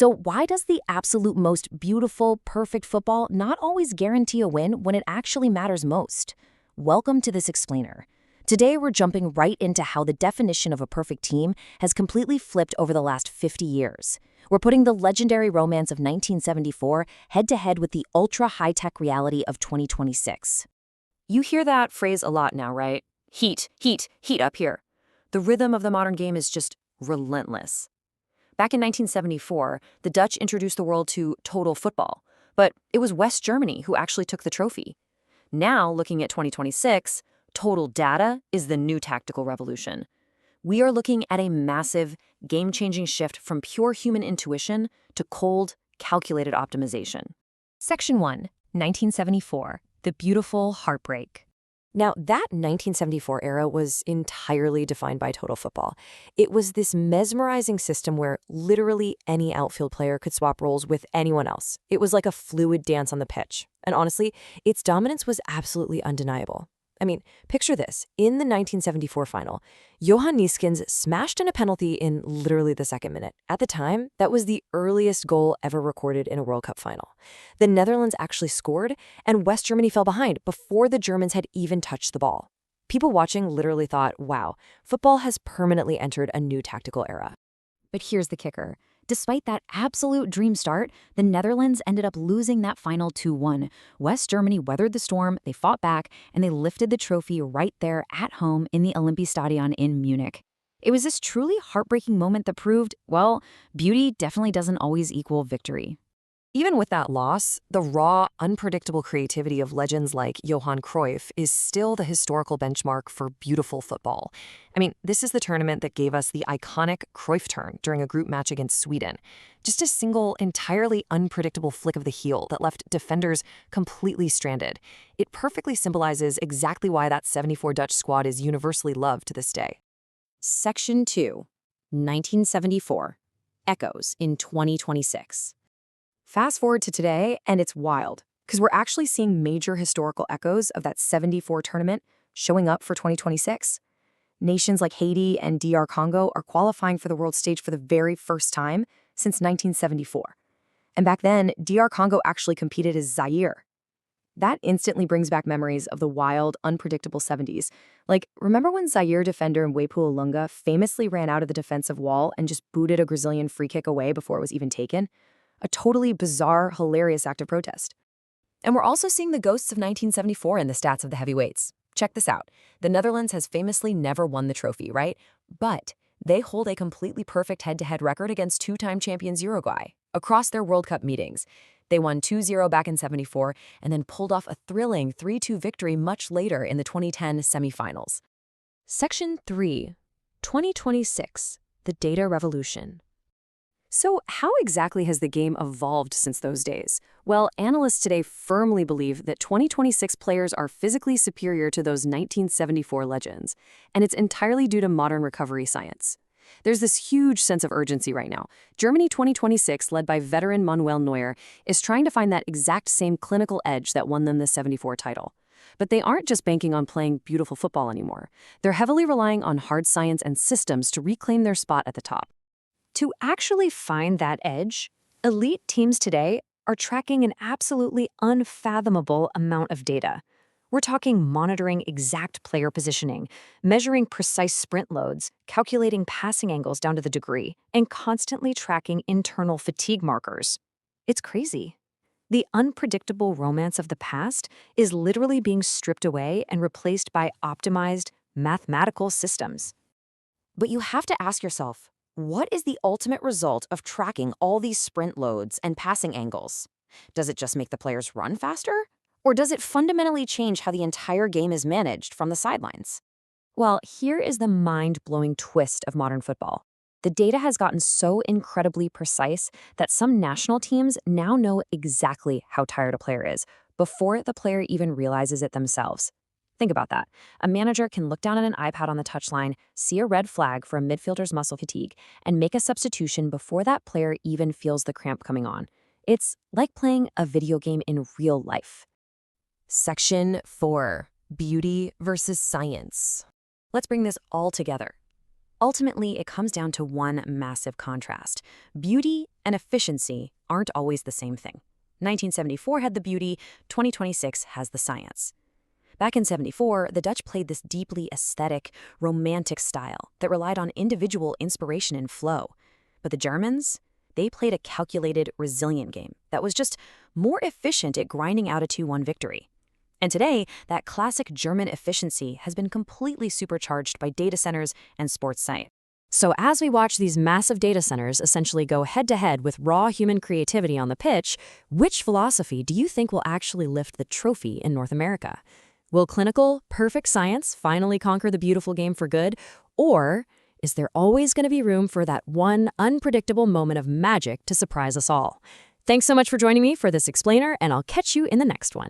So why does the absolute most beautiful, perfect football not always guarantee a win when it actually matters most? Welcome to this explainer. Today we're jumping right into how the definition of a perfect team has completely flipped over the last 50 years. We're putting the legendary romance of 1974 head-to-head with the ultra-high-tech reality of 2026. You hear that phrase a lot now, right? Heat, heat, heat up here. The rhythm of the modern game is just relentless. Back in 1974, the Dutch introduced the world to total football, but it was West Germany who actually took the trophy. Now, looking at 2026, total data is the new tactical revolution. We are looking at a massive, game-changing shift from pure human intuition to cold, calculated optimization. Section 1, 1974, the beautiful heartbreak. Now, that 1974 era was entirely defined by total football. It was this mesmerizing system where literally any outfield player could swap roles with anyone else. It was like a fluid dance on the pitch. And honestly, its dominance was absolutely undeniable. I mean, picture this. In the 1974 final, Johan Cruyff smashed in a penalty in literally the second minute. At the time, that was the earliest goal ever recorded in a World Cup final. The Netherlands actually scored, and West Germany fell behind before the Germans had even touched the ball. People watching literally thought, wow, football has permanently entered a new tactical era. But here's the kicker. Despite that absolute dream start, the Netherlands ended up losing that final 2-1. West Germany weathered the storm, they fought back, and they lifted the trophy right there at home in the Olympiastadion in Munich. It was this truly heartbreaking moment that proved, well, beauty definitely doesn't always equal victory. Even with that loss, the raw, unpredictable creativity of legends like Johan Cruyff is still the historical benchmark for beautiful football. I mean, this is the tournament that gave us the iconic Cruyff turn during a group match against Sweden. Just a single, entirely unpredictable flick of the heel that left defenders completely stranded. It perfectly symbolizes exactly why that '74 Dutch squad is universally loved to this day. Section 2, 1974, Echoes in 2026. Fast forward to today, and it's wild, because we're actually seeing major historical echoes of that '74 tournament showing up for 2026. Nations like Haiti and DR Congo are qualifying for the world stage for the very first time since 1974. And back then, DR Congo actually competed as Zaire. That instantly brings back memories of the wild, unpredictable '70s. Like, remember when Zaire defender Mwepu Olunga famously ran out of the defensive wall and just booted a Brazilian free kick away before it was even taken? A totally bizarre, hilarious act of protest. And we're also seeing the ghosts of 1974 in the stats of the heavyweights. Check this out. The Netherlands has famously never won the trophy, right? But they hold a completely perfect head-to-head record against two-time champions Uruguay across their World Cup meetings. They won 2-0 back in '74 and then pulled off a thrilling 3-2 victory much later in the 2010 semifinals. Section 3, 2026, the data revolution. So how exactly has the game evolved since those days? Well, analysts today firmly believe that 2026 players are physically superior to those 1974 legends, and it's entirely due to modern recovery science. There's this huge sense of urgency right now. Germany 2026, led by veteran Manuel Neuer, is trying to find that exact same clinical edge that won them the '74 title. But they aren't just banking on playing beautiful football anymore. They're heavily relying on hard science and systems to reclaim their spot at the top. To actually find that edge, elite teams today are tracking an absolutely unfathomable amount of data. We're talking monitoring exact player positioning, measuring precise sprint loads, calculating passing angles down to the degree, and constantly tracking internal fatigue markers. It's crazy. The unpredictable romance of the past is literally being stripped away and replaced by optimized, mathematical systems. But you have to ask yourself, what is the ultimate result of tracking all these sprint loads and passing angles? Does it just make the players run faster? Or does it fundamentally change how the entire game is managed from the sidelines? Well, here is the mind-blowing twist of modern football. The data has gotten so incredibly precise that some national teams now know exactly how tired a player is before the player even realizes it themselves. Think about that. A manager can look down at an iPad on the touchline, see a red flag for a midfielder's muscle fatigue, and make a substitution before that player even feels the cramp coming on. It's like playing a video game in real life. Section 4, Beauty versus Science. Let's bring this all together. Ultimately, it comes down to one massive contrast. Beauty and efficiency aren't always the same thing. 1974 had the beauty, 2026 has the science. Back in '74, the Dutch played this deeply aesthetic, romantic style that relied on individual inspiration and flow. But the Germans? They played a calculated, resilient game that was just more efficient at grinding out a 2-1 victory. And today, that classic German efficiency has been completely supercharged by data centers and sports science. So as we watch these massive data centers essentially go head-to-head with raw human creativity on the pitch, which philosophy do you think will actually lift the trophy in North America? Will clinical, perfect science finally conquer the beautiful game for good? Or is there always going to be room for that one unpredictable moment of magic to surprise us all? Thanks so much for joining me for this explainer, and I'll catch you in the next one.